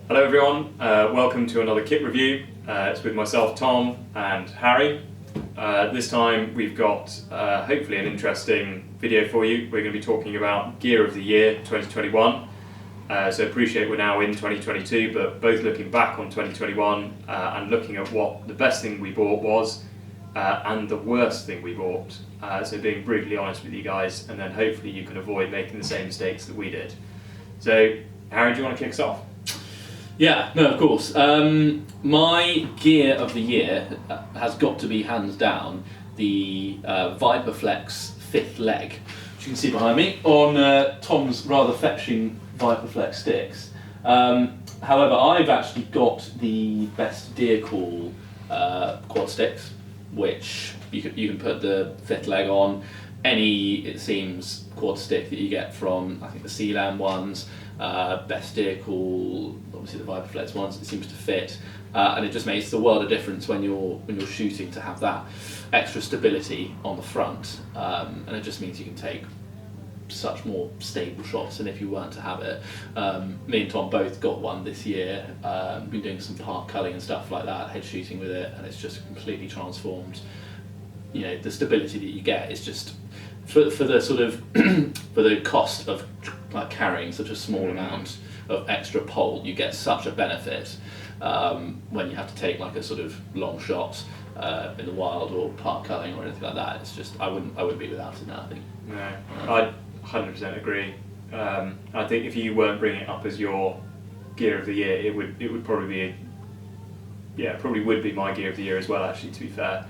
Hello everyone, welcome to another kit review. It's with myself, Tom, and Harry. This time we've got hopefully an interesting video for you. We're going to be talking about Gear of the Year 2021. So appreciate we're now in 2022, but both looking back on 2021 and looking at what the best thing we bought was and the worst thing we bought. So being brutally honest with you guys, and then hopefully you can avoid making the same mistakes that we did. So Harry, do you want to kick us off? Yeah, no, of course. My gear of the year has got to be hands down the viperflex fifth leg, which you can see behind me, on Tom's rather fetching viperflex sticks. However, I've actually got the best deer call quad sticks, which you can put the fifth leg on any, it seems, quad stick that you get from, I think, the Seeland ones. Best deer call, obviously the viperflex ones, it seems to fit, and it just makes the world of difference when you're shooting to have that extra stability on the front, and it just means you can take such more stable shots than if you weren't to have it. Me and Tom both got one this year, been doing some park culling and stuff like that, head shooting with it, and it's just completely transformed. You know, the stability that you get is just for the sort of for the cost of like carrying such a small amount of extra pole, you get such a benefit when you have to take like a sort of long shot in the wild or park culling or anything like that. It's just I wouldn't be without it now, I think. No, I 100% agree. I think if you weren't bringing it up as your gear of the year, it would probably be probably would be my gear of the year as well. Actually, to be fair,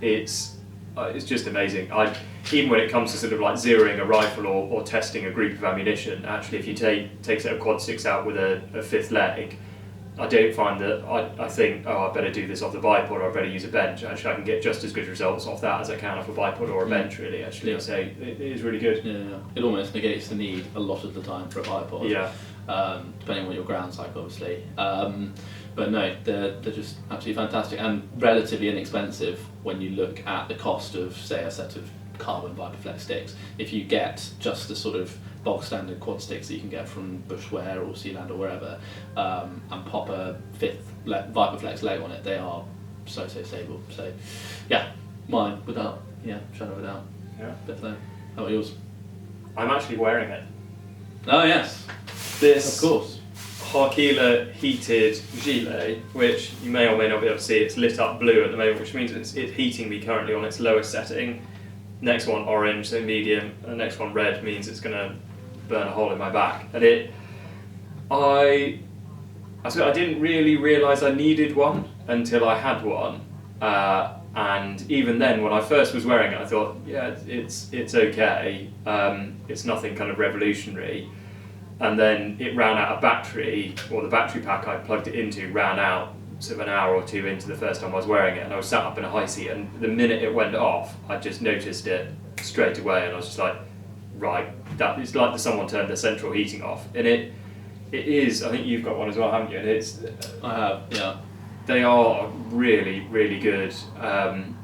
it's just amazing. Even when it comes to sort of like zeroing a rifle or testing a group of ammunition, actually if you take a set of quad sticks out with a fifth leg, I don't find that I think, oh, I better do this off the bipod or I better use a bench. Actually I can get just as good results off that as I can off a bipod or a bench, really, actually. So it is really good. Yeah, it almost negates the need a lot of the time for a bipod. Yeah. Depending on what your ground's like, obviously. But no, they're just absolutely fantastic and relatively inexpensive when you look at the cost of, say, a set of carbon viperflex sticks. If you get just the sort of bog standard quad sticks that you can get from Bushware or Sealand or wherever, and pop a fifth viperflex leg on it, they are so stable. So yeah, mine without shadow of a doubt. Yeah. Fifth leg. How about yours? I'm actually wearing it. Oh yes, This, of course. Harkila heated gilet, which you may or may not be able to see. It's lit up blue at the moment, which means it's heating me currently on its lowest setting. Next one orange, so medium, and the next one red means it's going to burn a hole in my back. And I didn't really realise I needed one until I had one, and even then, when I first was wearing it, I thought, yeah, it's okay. It's nothing kind of revolutionary. And then it ran out of battery, or the battery pack I plugged it into ran out sort of an hour or two into the first time I was wearing it, and I was sat up in a high seat, and the minute it went off, I just noticed it straight away, and I was just like, right, that it's like someone turned the central heating off. And it is, I think you've got one as well, haven't you? And I have, yeah. They are really, really good.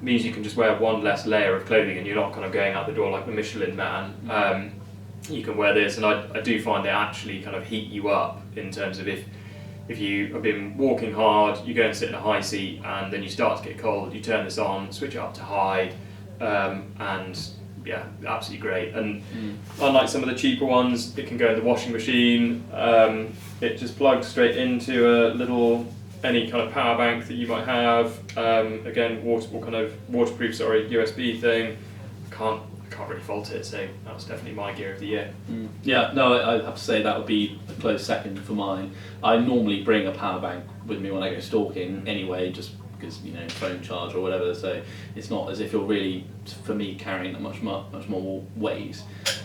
Means you can just wear one less layer of clothing and you're not kind of going out the door like the Michelin Man. You can wear this, and I do find they actually kind of heat you up in terms of if you have been walking hard, you go and sit in a high seat, and then you start to get cold, you turn this on, switch it up to high, and yeah, absolutely great. And unlike some of the cheaper ones, it can go in the washing machine. It just plugs straight into a little, any kind of power bank that you might have. Again, waterproof USB thing. I can't really fault it, so that was definitely my gear of the year. Yeah, no, I have to say that would be a close second for mine. I normally bring a power bank with me when I go stalking anyway, just because, phone charge or whatever, so it's not as if you're really, for me, carrying that much more weight.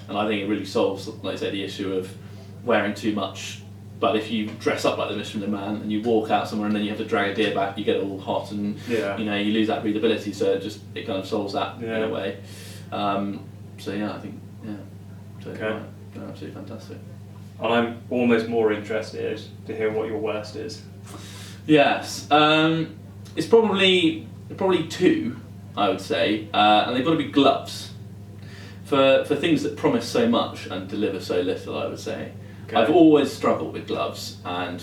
And I think it really solves, like I say, the issue of wearing too much. But if you dress up like the Michelin Man and you walk out somewhere and then you have to drag a deer back, you get all hot and you lose that breathability, so it kind of solves that in a way. So yeah, I think, totally right. They're absolutely fantastic. And I'm almost more interested to hear what your worst is. Yes, it's probably two, I would say, and they've got to be gloves for things that promise so much and deliver so little, I would say. Okay. I've always struggled with gloves, and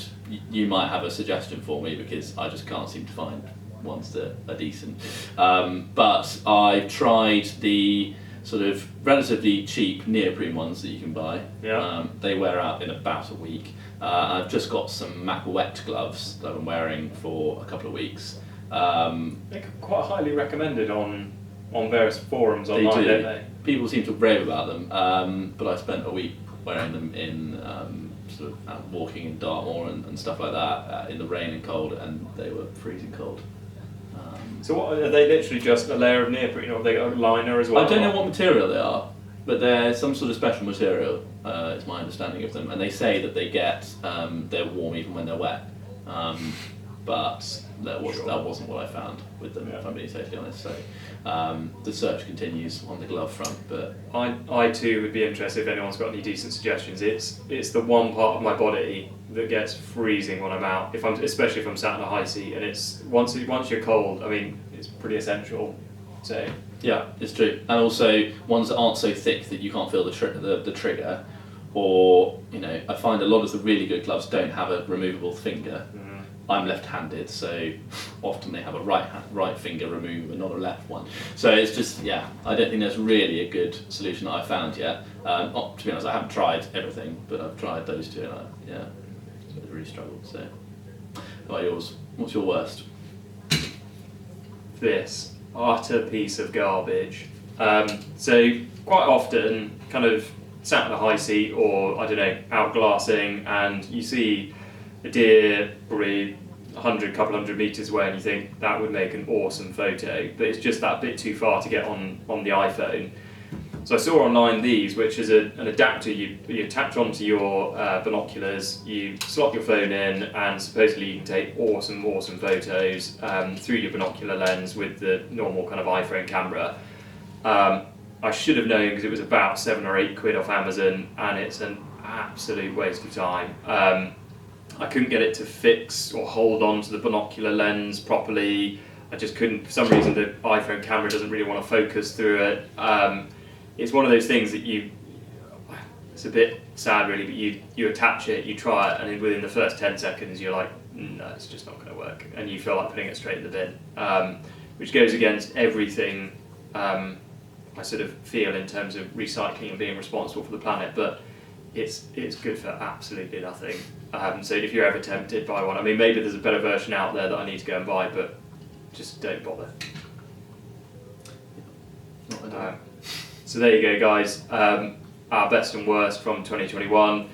you might have a suggestion for me because I just can't seem to find ones that are decent. But I've tried the sort of relatively cheap neoprene ones that you can buy. Yeah. They wear out in about a week. I've just got some Macawet gloves that I'm wearing for a couple of weeks. They're quite highly recommended on various forums online, do. don't they? People seem to rave about them, but I spent a week wearing them in sort of out walking in Dartmoor and stuff like that in the rain and cold, and they were freezing cold. So what, are they literally just a layer of neoprene, or have they got a liner as well? I don't know what material they are, but they're some sort of special material, is my understanding of them. And they say that they get, they're warm even when they're wet. But that wasn't what I found with them, if I'm being totally honest. So the search continues on the glove front. But I too would be interested if anyone's got any decent suggestions. It's the one part of my body that gets freezing when I'm out, especially if I'm sat in a high seat, and it's once you're cold, I mean, it's pretty essential. So yeah, it's true. And also ones that aren't so thick that you can't feel the trigger, or I find a lot of the really good gloves don't have a removable finger. I'm left-handed, so often they have a right finger remover, not a left one. So it's just, I don't think there's really a good solution that I've found yet. To be honest, I haven't tried everything, but I've tried those two, and I've really struggled. So, how about yours? What's your worst? This utter piece of garbage. So quite often, kind of sat in a high seat, or I don't know, out glassing, and you see a deer probably couple hundred metres away, and you think that would make an awesome photo, but it's just that bit too far to get on the iPhone. So I saw online these, which is an adapter you attach onto your binoculars, you slot your phone in, and supposedly you can take awesome photos through your binocular lens with the normal kind of iPhone camera. I should have known because it was about £7 or £8 off Amazon, and it's an absolute waste of time. I couldn't get it to fix or hold on to the binocular lens properly. I just couldn't, for some reason the iPhone camera doesn't really want to focus through it. It's one of those things that it's a bit sad really, but you attach it, you try it, and within the first 10 seconds you're like, no, it's just not going to work. And you feel like putting it straight in the bin, which goes against everything I sort of feel in terms of recycling and being responsible for the planet, but it's good for absolutely nothing. So if you're ever tempted by one, I mean, maybe there's a better version out there that I need to go and buy, but just don't bother. So there you go, guys. Our best and worst from 2021.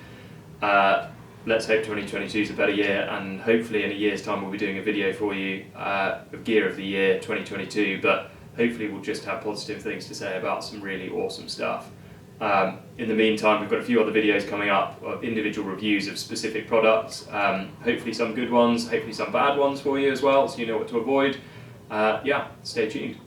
Let's hope 2022 is a better year, and hopefully in a year's time we'll be doing a video for you of Gear of the Year 2022, but hopefully we'll just have positive things to say about some really awesome stuff. In the meantime, we've got a few other videos coming up of individual reviews of specific products, hopefully some good ones, hopefully some bad ones for you as well, so you know what to avoid. Stay tuned.